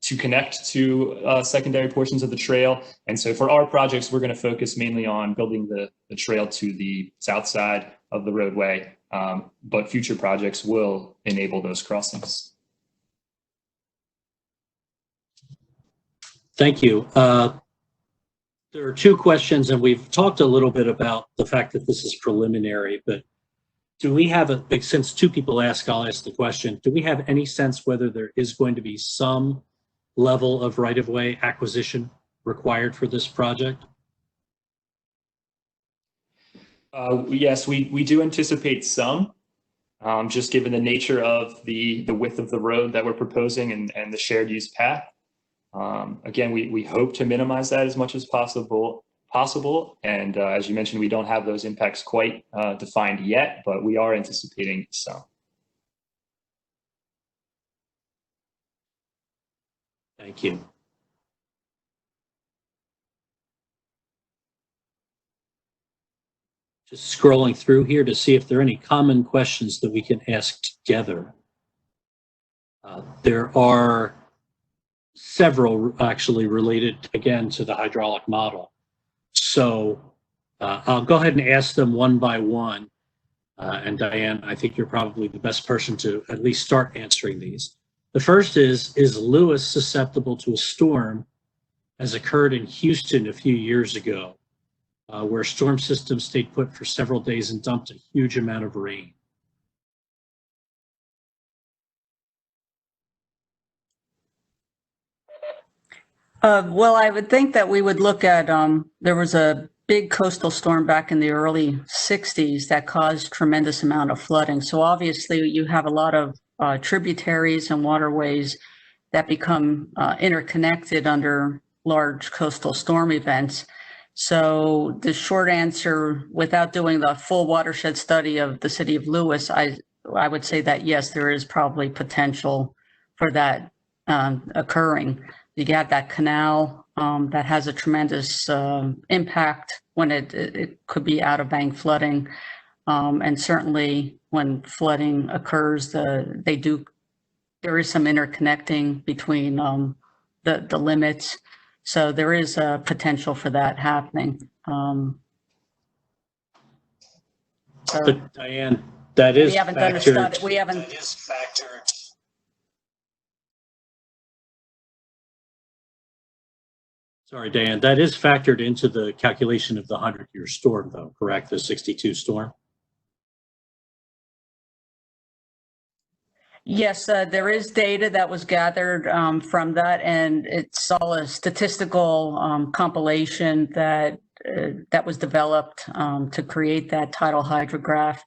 to connect to secondary portions of the trail. And so for our projects, we're going to focus mainly on building the trail to the south side of the roadway, but future projects will enable those crossings. Thank you. There are two questions, and we've talked a little bit about the fact that this is preliminary, but do we have since two people ask, I'll ask the question, do we have any sense whether there is going to be some level of right-of-way acquisition required for this project? Yes, we do anticipate some, just given the nature of the width of the road that we're proposing and the shared use path. Again, we hope to minimize that as much as possible. And as you mentioned, we don't have those impacts quite defined yet, but we are anticipating some. Thank you. Just scrolling through here to see if there are any common questions that we can ask together. There are several actually related, again, to the hydraulic model. So I'll go ahead and ask them one by one. And Diane, I think you're probably the best person to at least start answering these. The first is Lewis susceptible to a storm as occurred in Houston a few years ago, where storm systems stayed put for several days and dumped a huge amount of rain? Well, I would think that we would look at, there was a big coastal storm back in the early 60s that caused tremendous amount of flooding. So obviously you have a lot of tributaries and waterways that become interconnected under large coastal storm events. So the short answer, without doing the full watershed study of the city of Lewis, I would say that yes, there is probably potential for that occurring. You have that canal that has a tremendous impact when it could be out of bank flooding. And certainly when flooding occurs, there is some interconnecting between the limits. So there is a potential for that happening. But Diane, that is we haven't done a study. We haven't. That is factored. Sorry, Dan, that is factored into the calculation of the 100-year storm, though, correct? The 62 storm? Yes, there is data that was gathered from that, and it's all a statistical compilation that was developed to create that tidal hydrograph.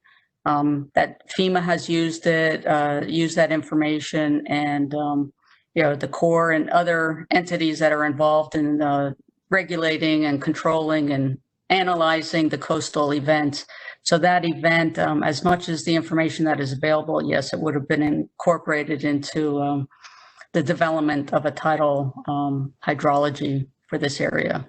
That FEMA has used that information, and the Corps and other entities that are involved in regulating and controlling and analyzing the coastal events. So that event, as much as the information that is available, yes, it would have been incorporated into the development of a tidal hydrology for this area.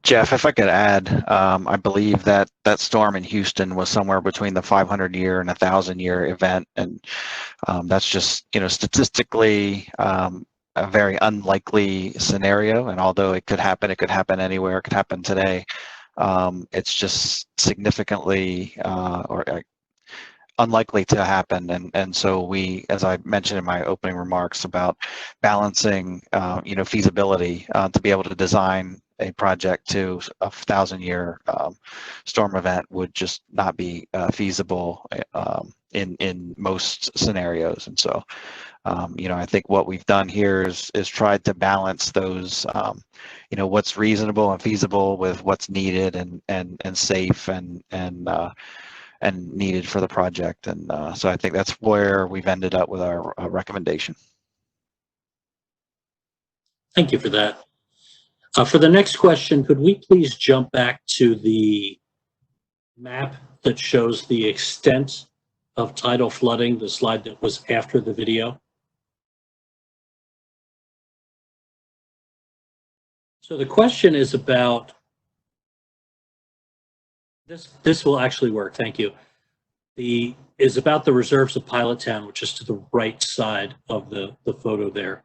Jeff, if I could add, I believe that storm in Houston was somewhere between the 500-year and 1,000-year event, and that's just statistically a very unlikely scenario. And although it could happen anywhere, it could happen today. It's just significantly unlikely to happen, and so we, as I mentioned in my opening remarks about balancing, feasibility to be able to design a project to a 1,000-year storm event would just not be feasible in most scenarios. And so, I think what we've done here is tried to balance those, what's reasonable and feasible with what's needed and safe and needed for the project. And so I think that's where we've ended up with our recommendation. Thank you for that. For the next question, could we please jump back to the map that shows the extent of tidal flooding, the slide that was after the video. So the question is about, this will actually work, thank you. Is about the reserves of Pilot Town, which is to the right side of the photo there.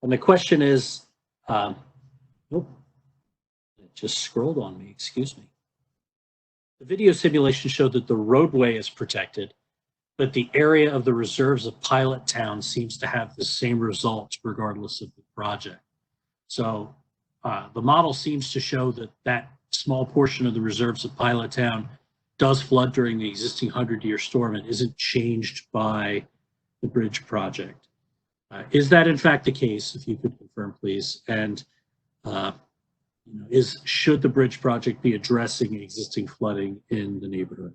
And the question is, oh, it just scrolled on me, excuse me. The video simulation showed that the roadway is protected, but the area of the reserves of Pilot Town seems to have the same results regardless of the project. So the model seems to show that that small portion of the reserves of Pilot Town does flood during the existing 100-year storm and isn't changed by the bridge project. Is that in fact the case? If you could confirm, please. And should the bridge project be addressing existing flooding in the neighborhood?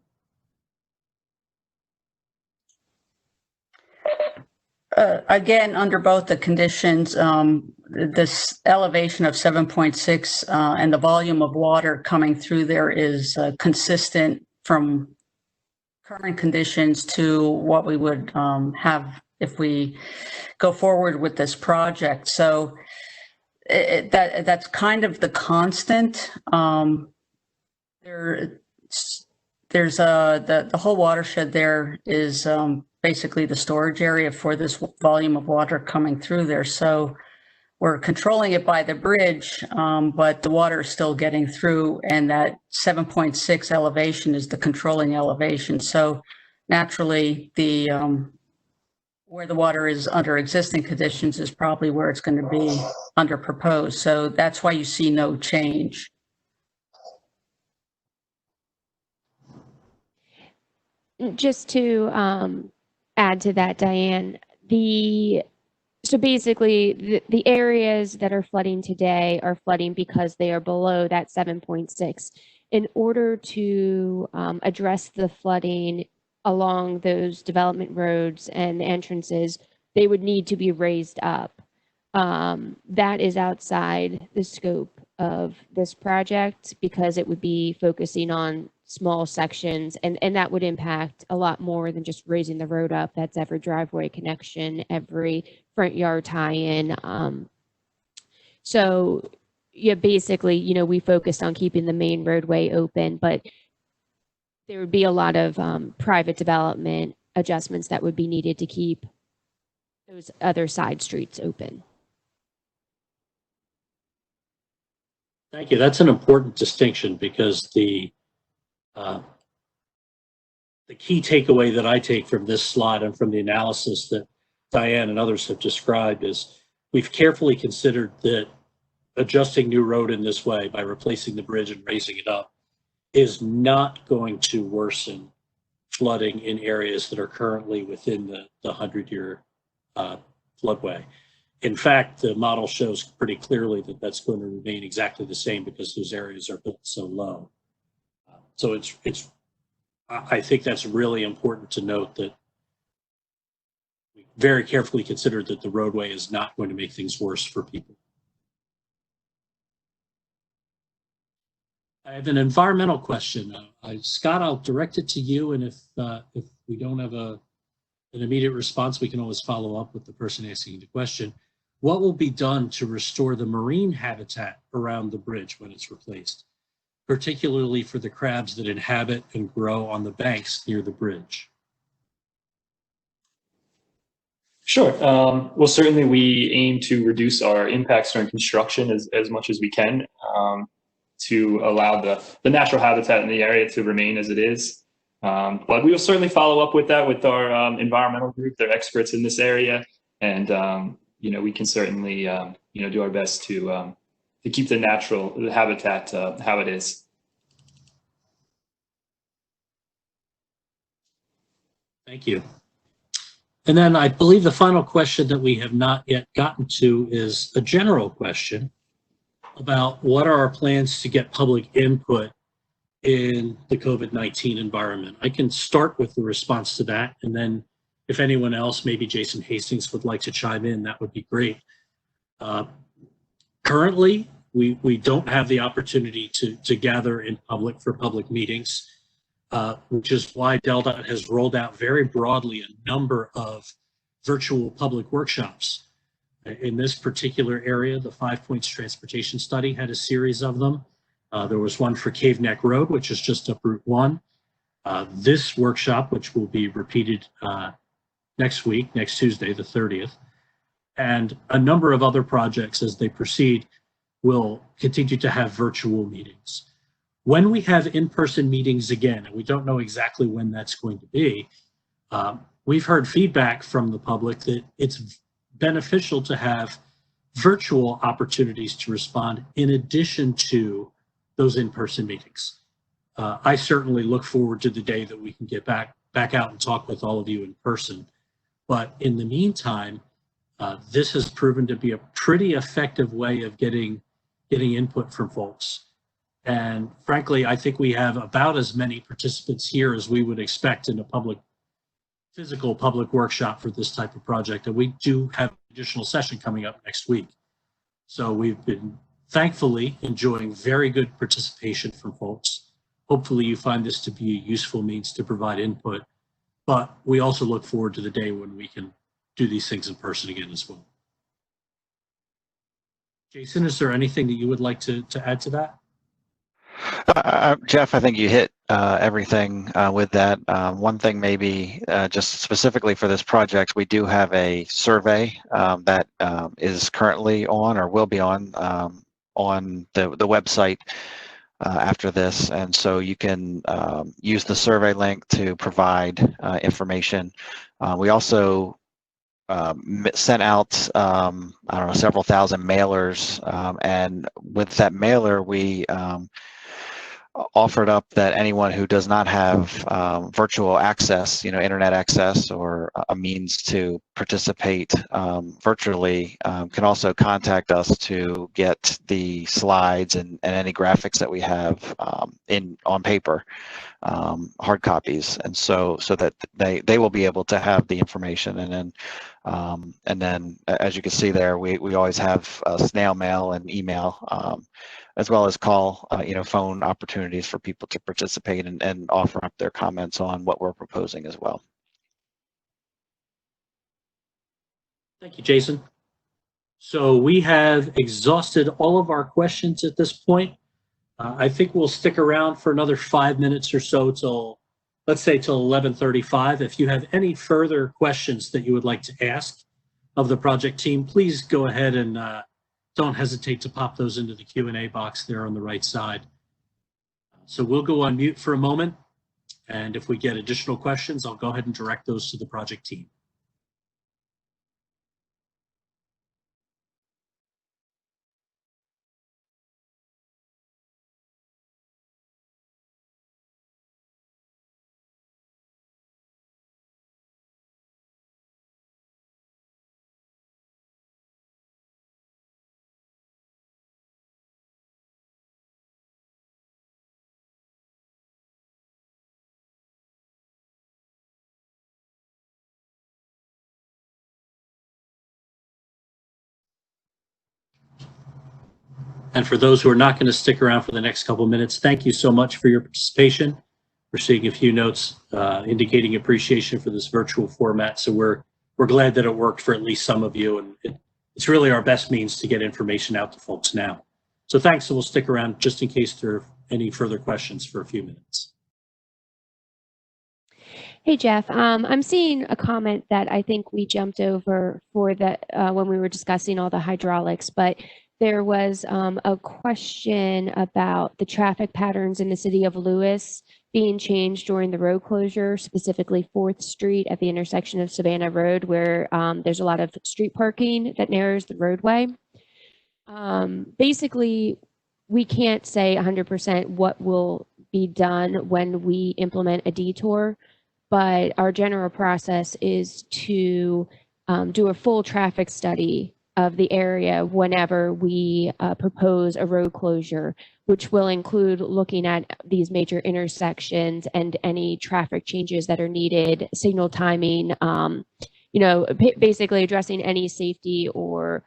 Again, under both the conditions, this elevation of 7.6 and the volume of water coming through there is consistent from current conditions to what we would have if we go forward with this project. So that's kind of the constant. There's the whole watershed there is basically the storage area for this volume of water coming through there. So we're controlling it by the bridge, but the water is still getting through, and that 7.6 elevation is the controlling elevation. So naturally, the where the water is under existing conditions is probably where it's going to be under proposed. So that's why you see no change. Just to add to that, Diane, so basically the areas that are flooding today are flooding because they are below that 7.6. In order to address the flooding along those development roads and the entrances, they would need to be raised up. That is outside the scope of this project because it would be focusing on small sections, and that would impact a lot more than just raising the road up. That's every driveway connection, every front yard tie-in. So yeah, basically, we focused on keeping the main roadway open, but there would be a lot of private development adjustments that would be needed to keep those other side streets open. Thank you. That's an important distinction because the key takeaway that I take from this slide and from the analysis that Diane and others have described is we've carefully considered that adjusting new road in this way by replacing the bridge and raising it up is not going to worsen flooding in areas that are currently within the 100-year floodway. In fact, the model shows pretty clearly that that's going to remain exactly the same because those areas are built so low. So I think that's really important to note that we very carefully considered that the roadway is not going to make things worse for people. I have an environmental question. Scott, I'll direct it to you, and if we don't have an immediate response, we can always follow up with the person asking the question. What will be done to restore the marine habitat around the bridge when it's replaced, particularly for the crabs that inhabit and grow on the banks near the bridge? Sure. Well, certainly we aim to reduce our impacts during construction as much as we can to allow the natural habitat in the area to remain as it is. But we will certainly follow up with that with our environmental group. They're experts in this area, and we can certainly do our best to keep the habitat how it is. Thank you. And then I believe the final question that we have not yet gotten to is a general question about what are our plans to get public input in the COVID-19 environment. I can start with the response to that, and then if anyone else, maybe Jason Hastings, would like to chime in, that would be great. Currently, we don't have the opportunity to gather in public for public meetings. which is why DelDOT has rolled out very broadly a number of virtual public workshops. In this particular area, the 5 Points Transportation Study had a series of them. There was one for Cave Neck Road, which is just up Route 1. This workshop, which will be repeated next week, next Tuesday, the 30th, and a number of other projects as they proceed will continue to have virtual meetings. When we have in-person meetings again, and we don't know exactly when that's going to be, we've heard feedback from the public that it's beneficial to have virtual opportunities to respond in addition to those in-person meetings. I certainly look forward to the day that we can get back out and talk with all of you in person. But in the meantime, this has proven to be a pretty effective way of getting input from folks. And frankly, I think we have about as many participants here as we would expect in a physical public workshop for this type of project. And we do have an additional session coming up next week. So we've been thankfully enjoying very good participation from folks. Hopefully you find this to be a useful means to provide input, but we also look forward to the day when we can do these things in person again as well. Jason, is there anything that you would like to add to that? Jeff, I think you hit everything with that. One thing maybe just specifically for this project, we do have a survey that is currently on or will be on the website after this, and so you can use the survey link to provide information. We also sent out I don't know, several thousand mailers, and with that mailer we offered up that anyone who does not have virtual access, internet access or a means to participate virtually, can also contact us to get the slides and any graphics that we have on paper, hard copies, and so that they will be able to have the information. And then as you can see there, we always have snail mail and email, as well as call, phone opportunities for people to participate and offer up their comments on what we're proposing as well. Thank you, Jason. So we have exhausted all of our questions at this point. I think we'll stick around for another 5 minutes or so till, let's say, till 11:35. If you have any further questions that you would like to ask of the project team, please go ahead and don't hesitate to pop those into the Q&A box there on the right side. So we'll go on mute for a moment, and if we get additional questions, I'll go ahead and direct those to the project team. And for those who are not going to stick around for the next couple of minutes, thank you so much for your participation. We're seeing a few notes indicating appreciation for this virtual format. So we're glad that it worked for at least some of you. And it's really our best means to get information out to folks now. So thanks, and we'll stick around just in case there are any further questions for a few minutes. Hey, Jeff, I'm seeing a comment that I think we jumped over for the when we were discussing all the hydraulics, but there was a question about the traffic patterns in the city of Lewis being changed during the road closure, specifically 4th Street at the intersection of Savannah Road, where there's a lot of street parking that narrows the roadway. Basically, we can't say 100% what will be done when we implement a detour, but our general process is to do a full traffic study of the area whenever we propose a road closure, which will include looking at these major intersections and any traffic changes that are needed, signal timing, basically addressing any safety or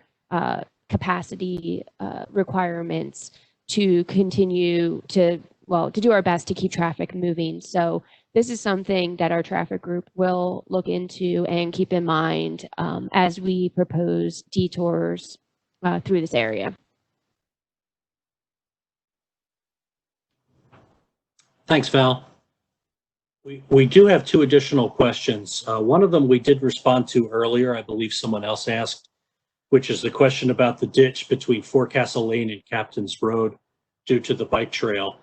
capacity requirements to continue to well, to do our best to keep traffic moving. So this is something that our traffic group will look into and keep in mind as we propose detours through this area. Thanks, Val. We do have two additional questions. One of them we did respond to earlier. I believe someone else asked, which is the question about the ditch between Forecastle Lane and Captain's Road due to the bike trail.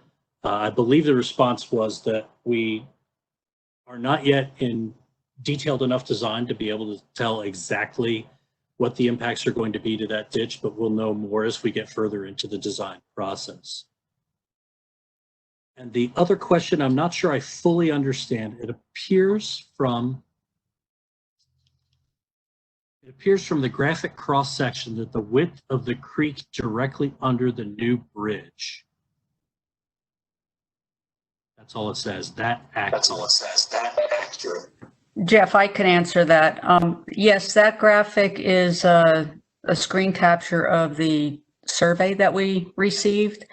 I believe the response was that we are not yet in detailed enough design to be able to tell exactly what the impacts are going to be to that ditch, but we'll know more as we get further into the design process. And the other question, I'm not sure I fully understand. It appears from the graphic cross section that the width of the creek directly under the new bridge. That's all it says. That accurate. That's all it says. That accurate. Jeff, I can answer that. Yes, that graphic is a screen capture of the survey that we received.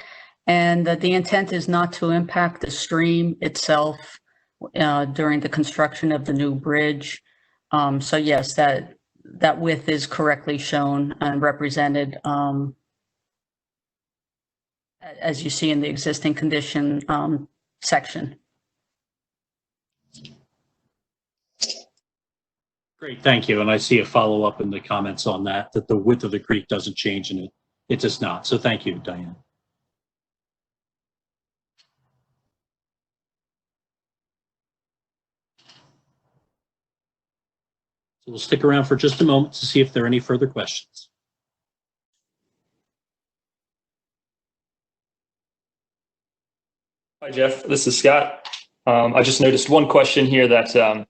And the intent is not to impact the stream itself during the construction of the new bridge. So yes, that width is correctly shown and represented as you see in the existing condition section. Great, thank you. And I see a follow-up in the comments on that the width of the creek doesn't change, and it does not. So thank you, Diane. So we'll stick around for just a moment to see if there are any further questions. Hi, Jeff. This is Scott. I just noticed one question here that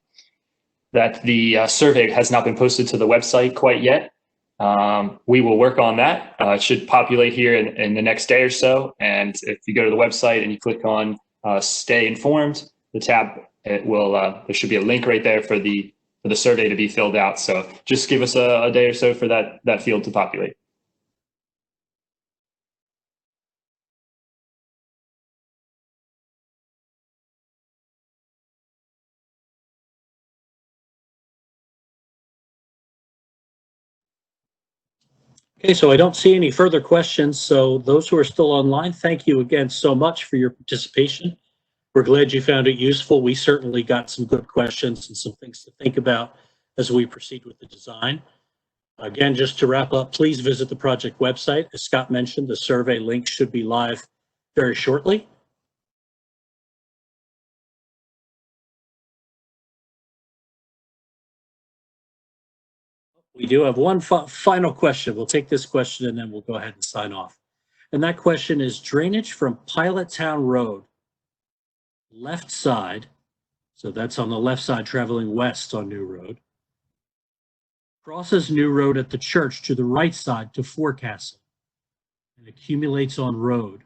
that the survey has not been posted to the website quite yet. We will work on that. It should populate here in the next day or so. And if you go to the website and you click on Stay Informed, the tab, it will there should be a link right there for the survey to be filled out. So just give us a day or so for that field to populate. Okay, so I don't see any further questions. So those who are still online, thank you again so much for your participation. We're glad you found it useful. We certainly got some good questions and some things to think about as we proceed with the design. Again, just to wrap up, please visit the project website. As Scott mentioned, the survey link should be live very shortly. We do have one final question. We'll take this question and then we'll go ahead and sign off. And that question is drainage from Pilot Town Road, left side. So that's on the left side traveling west on New Road. Crosses New Road at the church to the right side to Forecastle and accumulates on road.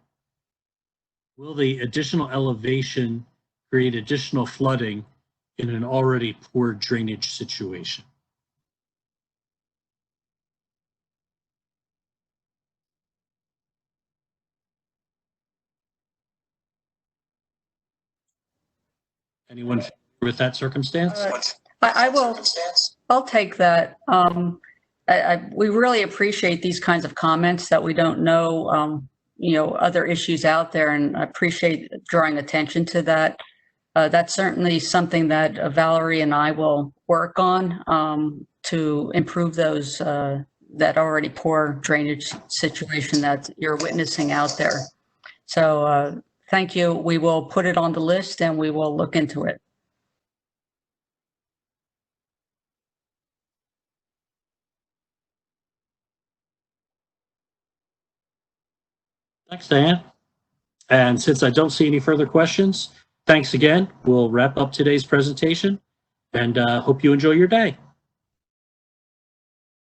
Will the additional elevation create additional flooding in an already poor drainage situation? Anyone familiar with that circumstance? I will. I'll take that. We really appreciate these kinds of comments that we don't know, other issues out there, and I appreciate drawing attention to that. That's certainly something that Valerie and I will work on to improve those that already poor drainage situation that you're witnessing out there. So thank you. We will put it on the list and we will look into it. Thanks, Diane. And since I don't see any further questions, thanks again. We'll wrap up today's presentation and hope you enjoy your day.